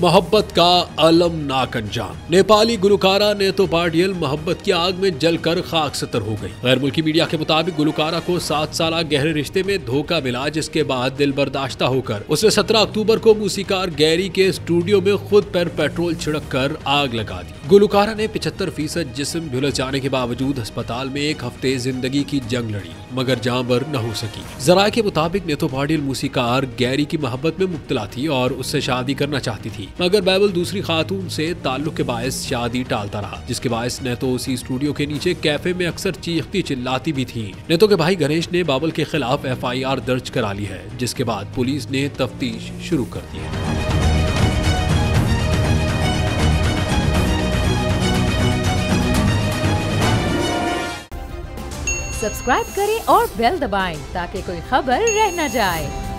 मोहब्बत का अलमनाक अंजाम। नेपाली गुलकारा नेतो पाटिल मोहब्बत की आग में जलकर खाक सतर हो गई। गैर मुल्की मीडिया के मुताबिक गुलकारा को 7 साल गहरे रिश्ते में धोखा मिला, जिसके बाद दिल बर्दाश्ता होकर उसने 17 अक्टूबर को मूसीकार गैरी के स्टूडियो में खुद पर पेट्रोल छिड़क कर आग लगा दी। गुलकारा ने 75% जिस्म झुलस जाने के बावजूद अस्पताल में 1 हफ्ते जिंदगी की जंग लड़ी, मगर जान बर न हो सकी। जराये के मुताबिक नेतो पाटिल मूसीकार गैरी की मोहब्बत में मुब्तला थी और उससे शादी करना चाहती थी, मगर बाबुल दूसरी खातून से ताल्लुक के बायस शादी टालता रहा, जिसके बायस नेतो उसी स्टूडियो के नीचे कैफे में अक्सर चीखती चिल्लाती भी थी। नेतो के भाई गणेश ने बाबुल के खिलाफ FIR दर्ज करा ली है, जिसके बाद पुलिस ने तफ्तीश शुरू कर दी है। सब्सक्राइब करें और बेल दबाएं ताकि कोई खबर रह न जाए।